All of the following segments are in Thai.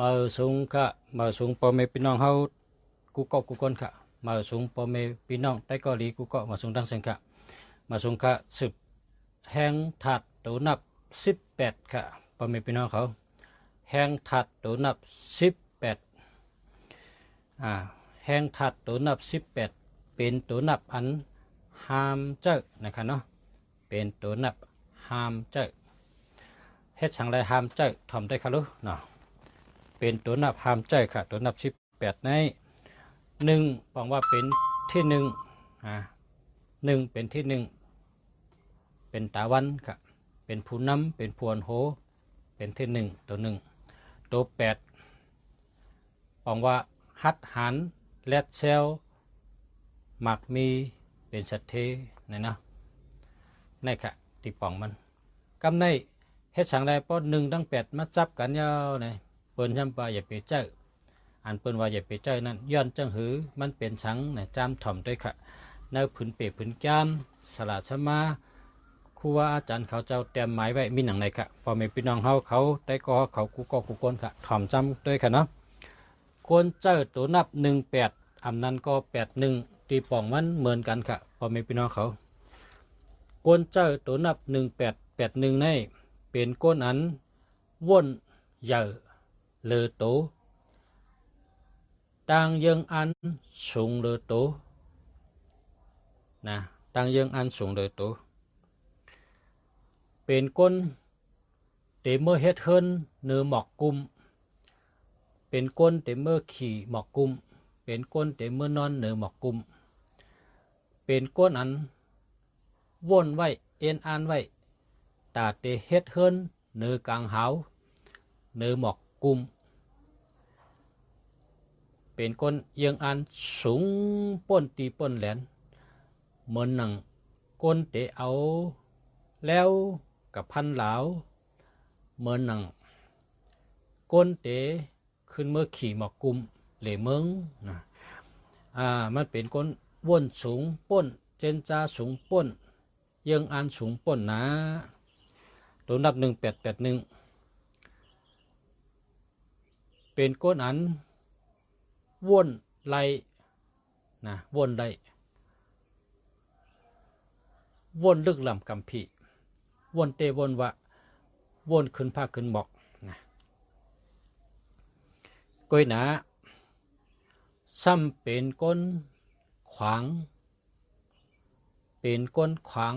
มาสูงค่ะมาสูงพ่อแม่พี่น้องเฮากูเกาะกูคนค่ะมาสูงพ่อแม่พี่น้องใต้เกาหลีกูเกาะมาสูงดังเสียงค่ะมาสูงค่ะสืบแห่งถัดตัวนับ18ค่ะพ่อแม่พี่น้องเขาแห่งถัดตัวนับ18แห่งถัดตัวนับ18เป็นตัวนับอันห้ามเจ้านะครับเนาะเป็นตัวนับห้ามเจ้าเฮ็ดช่างไรห้ามเจ้าทำได้ค่ะลูกเนาะเป็นตัวนับห้ามใจค่ะตัวนับ18ใน1บอกว่าเป็นที่1เป็นที่1เป็นตาวันค่ะเป็นผู้นำเป็นพวนโหเป็นที่1ตัวตัว8บอกว่าฮัดหันแลดเซลหมักมีเป็นสัตเทนี่นะนี่ค่ะตีป่องมันกำในเฮ็ดสังได้ป้อน1ตั้ง8มาจับกันยาวนี่เปิ้นจำปาอย่าไปเจ้ออันเปิ้นว่าอย่าไปเจ้อนั้นย้อนจังหือมันเป็นสังเนี่ยจามถ่อมด้วยค่ะในผืนเปผืนจามสละสมาครูว่าอาจารย์เขาเจ้าเตรียมหมายไว้มีหนังไหนค่ะพอมีพี่น้องเขาได้ก็เขากูก็กูคนค่ะถ่อมจำด้วยค่ะเนาะควรเจ้อตัวนับ18อำนั้นก็81ตีป่องมันเหมือนกันค่ะพอมีพี่น้องเขาควรเจ้อตัวนับ1881ในเป็นก้นอันว่นใหญ่เลอโตต่างยังอันสูงเลอโตนะต่างยังอันสูงเลอโตเป็นก้นเตเมื่อเฮ็ดเฮินเนื้อหมอกกุมเป็นก้นเตเมื่อขี่หมอกกุมเป็นก้นเตเมื่อนอนเนื้อหมอกกุมเป็นก้นอันว่นไว้เอ็นอันไว้ตาเตเฮ็ดเฮินเนื้อกลางหาวเนื้อหมอกกุมเป็นคนยังอันสูงป้นตีป้นแหลนเหมือนหนังก้นเตะเอาแล้วกับพันเหลาเหมือนหนังก้นเตะขึ้นเมื่อขี่หมอกกุมเหล่เมืองนะมันเป็นก้นว่นสูงป้นเจนจาสูงป้นยังอันสูงป้นนะตัวนับ1881เป็นก้นอันว่นไหลนะว่นไหลว่นลึกลำกำพีว่นเตว่นวะว่นขึ้นภาคขึ้นบอกนะก้อยหนาซ้ำเป็นก้นขวางเป็นก้นขวาง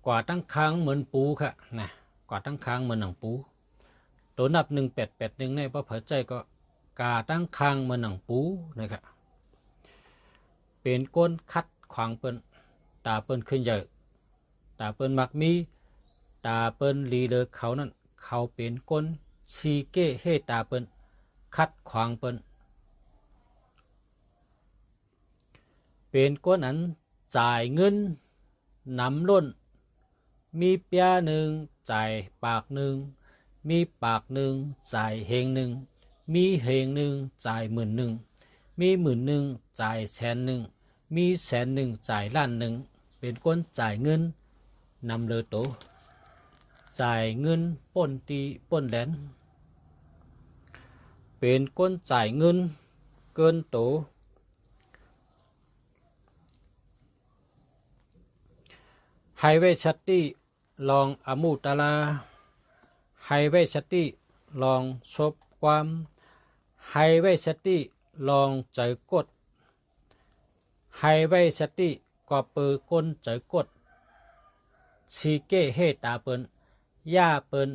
กว่าตั้งค้างเหมือนปูค่ะนะกว่าตั้งค้างเหมือนหนังปูตัวนับ1881ในพระเผยใจก็กาตั้งคางมาหนังปูนะครับเป็นก้นคัดขวางเปิ้นตาเปิ้นขึ้นใหญ่ตาเปิ้นมักมีตาเปิ้นลีเลอเขานั่นเขาเป็นก้นซีเก้เฮตาเปิ้นคัดขวางเปิ้นเป็นก้นนั้นจ่ายเงินนำล้นมีเปียหนึ่งจ่ายปากหนึ่งมีปากหนึ่งจ่ายเฮงหนึ่งมีเฮงหนึ่งจ่าย10,000มี10,000จ่าย100,000มี100,000จ่าย1,000,000เป็นคนจ่ายเงินนำเลอโตจ่ายเงินป้นตีป้นแหลนเป็นคนจ่ายเงินเกินโตไฮเวย์ชัตตี้ลองอมูตาลาไฮเวย์ชัตตี้ลองชบความไฮเวย์สติลองใจกดไฮเวย์สติก็เปิดก้นใจกดชีเก้เฮตาเปินย่าเปิน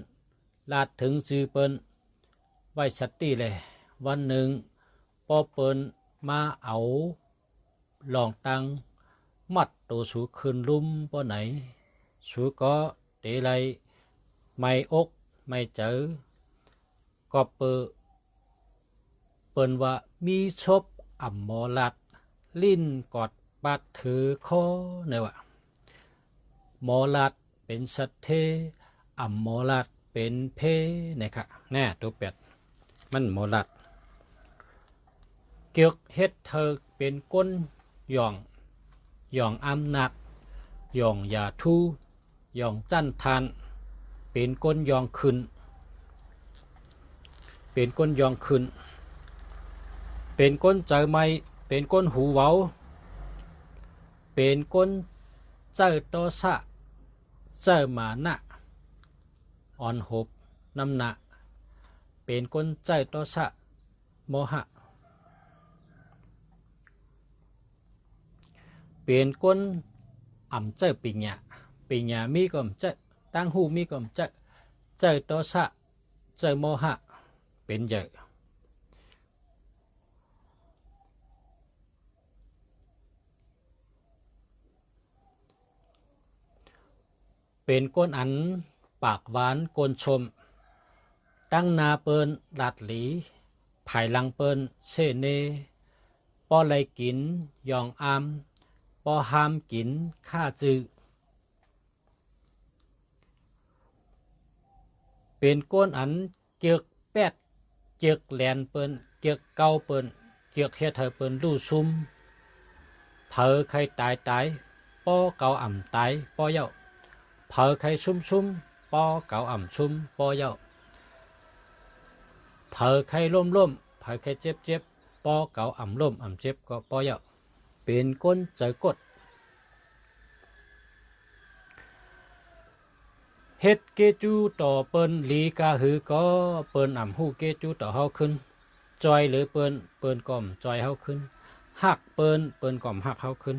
ลาดถึงจือเปินไว้สติเลยวันหนึ่งพอเปินมาเอาลองตังมัดตัวสูขึ้นลุ่มปอไหนสูก็เตะไรไม่อกไม่เจอก็เปิดเปิ้นว่ามีชบอ่ำหมอลัดลิ้นกอดปากถือคอเนี่ยว่าหมอลัดเป็นสัตเทอ่ำหมอลัดเป็นเพเนี่ยค่ะแน่ตัวเป็ดมันหมอลัดเกี่ยวเฮ็ดเธอเป็นก้นหย่องอำนาจหย่องยาทูหย่องจันทานเป็นก้นหย่องขึ้น เป็นก้นยองขึ้นเป็นก้นเจอไม่เป็นก้นหูเว้าเป็นก้นเจอโตสะเจอมานะอ่อนหบน้ำหนักเป็นก้นเจอโตสะโมหะเป็นก้นอ่ำเจอปิญญาปิญญามีก็มเจอตั้งหูมีก็มเจอเจอโตสะเจอโมหะเป็นเยอะเป็นก้นอันปากหวานก้นชมตั้งนาเปิ้นลาดหลีภายหลังเปิ้นเสเนป้อไลกินยองอามป้อห้ามกินข้าจือเป็นก้นอันเกือกแปดเกือกแหลนเปิ้นเกือกเก่าเปิ้นเกือกเฮ็ดให้เปิ้นรู้ซุ่มเผอใครตายป้อเก่าอ่ำตายป้อเย้าเผอใครซุ่มป้อเก่าอ่ำซุ่มป้อเย้าเผอใครล้มเผอใครเจ็บป้อเก่าอ่ำล้มอ่ำเจ็บก็ป้อเย้าเป็นก้นเจอกดเฮ็ดเกจูต่อเปิ้นลีกาหือก็เปิ้นอ่ำหูเกจูต่อเฮาขึ้นจอยหรือเปิ้นก่อมจอยเฮาขึ้นหักเปิ้นก่อมหักเฮาขึ้น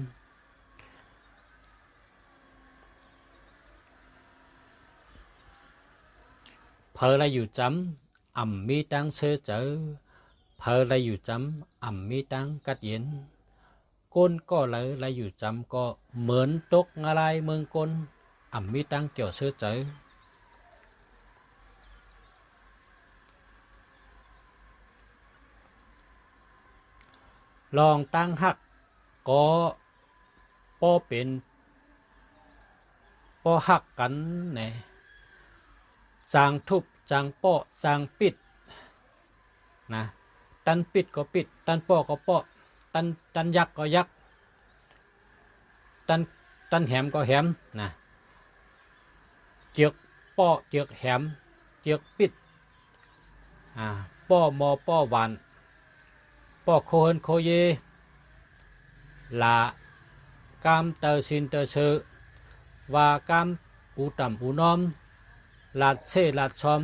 เพอไรอยู่จำอ่ำมีตังเสือเจอเพอไรอยู่จำอ่ำมีตังกัดเย็นก้นก็เลยไรอยู่จำก็เหมือนตกอะไรเมืองก้นอ่ำมีตังเกี่ยวเสือเจอลองตั้งหักก็ป้อเป็นป้อหักกันแน่จางทุบจางป้อจางปิดนะตันปิดก็ปิดตันป้อก็ป้อตันยักก็ยักตันแหมก็แหมนะเจียกป้อเจียกแหมเจียกปิดป้อมอป้อหวานป้อโคเฮินโคเยลากามเตอซินเตอเชอว่ากามอูต่ำอูน้อมลาดเชลาดชอม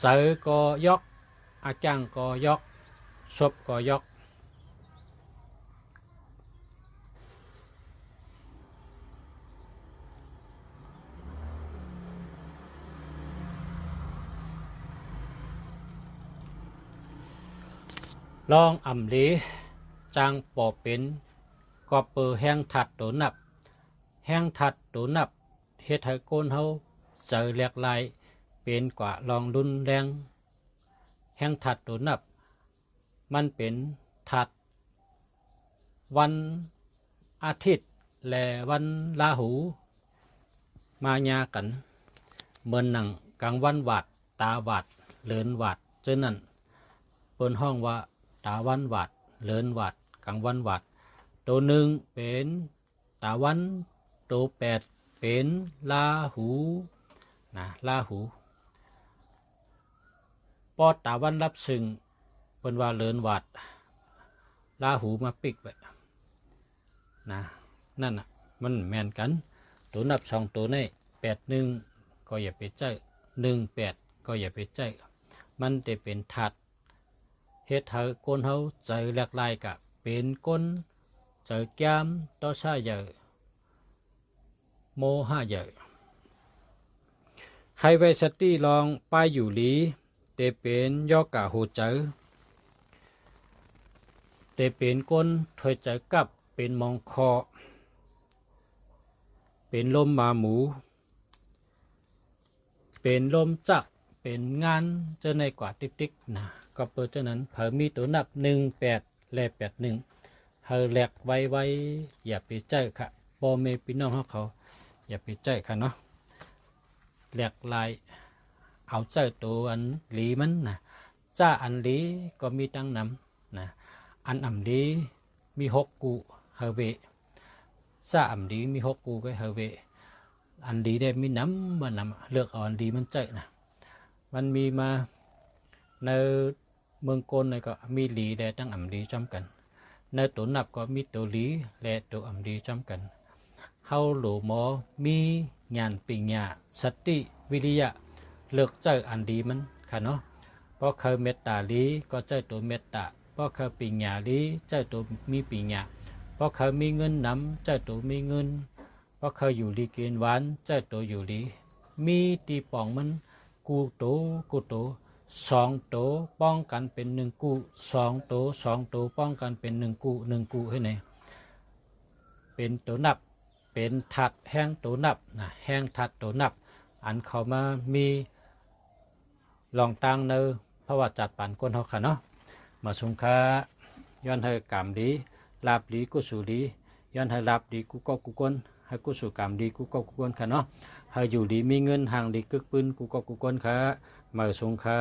เสือก็ยกอาจังก็ยกศพก็ยกลองอ่ำลีจางปอเป็นก็เปิดแห้งถัดตัวนับแห้งถัดตัวนับเฮ็ดให้ก้นเฮาเจอแหลกลายเป็นกว่าลองรุนแรงแห้งถัดตัวนับมันเป็นถัดวันอาทิตย์และวันลาหูมาญากันเหมือนหนังกลางวันวาดตาหวาดเลินวาดเช่นนั้นเปิ้นห้องว่าตาวันวาดเลินวาดกลางวันวาดตัวหนึ่งเป็นตาวันตัวแปดเป็นลาหูนะลาหูปอดตาวันรับซึ่งเป็นว่าเลินวาดลาหูมาปิกไว้นะนั่นน่ะมันแม่นกันตัวนับสองตัวนี้81ก็อย่าไปเจอ18ก็อย่าไปเจอมันจะเป็นถัดเฮ็ดให้ก้นเฮาเจอหลากหลายกะเป็นก้นเจอแก้มต่อซาเยอะโมหะเยอะให้ไว้สติลองไปอยู่หลีเตเป็นยอกะหูเจอเตเป็นก้นถอยเจอกับเป็นมองคอเป็นลมหมาหมูเป็นลมจักเป็นงานเจอในกว่าติ๊กๆนะก็เปิดเจ้านั้นเผอมีตัวนับ18และ81เฮาแหลกไว้อย่าไปเจอค่ะพ่อแม่พี่น้องเขาอย่าไปเจอค่ะเนาะแหลกลายเอาเจอตัวอันหลีมันนะจ้าอันหลีก็มีตั้งนำนะอันอ่ำหลีมี6กูเฮเวจ้าอ่ำหลีมี6กูก็เฮเวอันดีได้มีน้ำมันนำเลือกเอาอันดีมันเจอนะ มันมีมาในเมืองกลในก็มีหลีและตั้งอ่ำลีจำกันในตัวนับก็มีตัวหลีและตัวอ่ำลีจำกันเฮาหลูหมอมีญาณปิญญาสติวิริยะเลือกเจออันดีมันค่ะเนาะเพราะเคยเมตตาลีก็เจอตัวเมตตาเพราะเคยปิญญาลีเจอตัวมีปิญญาเพราะเคยมีเงินนำเจอตัวมีเงินเพราะเคยอยู่ลีกินหวานเจอตัวอยู่ลีมีตีป่องมันกูโตสองโตป้องกันเป็นหนึ่งกูสองโตป้องกันเป็นหนึ่งกูให้ไหนเป็นตัวนับเป็นถัดแห้งตัวนับนะแห้งถัดตัวนับอันเขามามีลองตั้งในเพราะว่าจัดปันก้นเขาค่ะเนาะมาสงค้าย้อนให้กรรมดีลาบดีกุศลดีย้อนให้ลาบดีกูก็กูก้นให้กุศลกรรมดีกูก็กูก้นค่ะเนาะให้อยู่ดีมีเงินห่างดีกึกปืนกูก็กูก้นค่ะมาสงค้า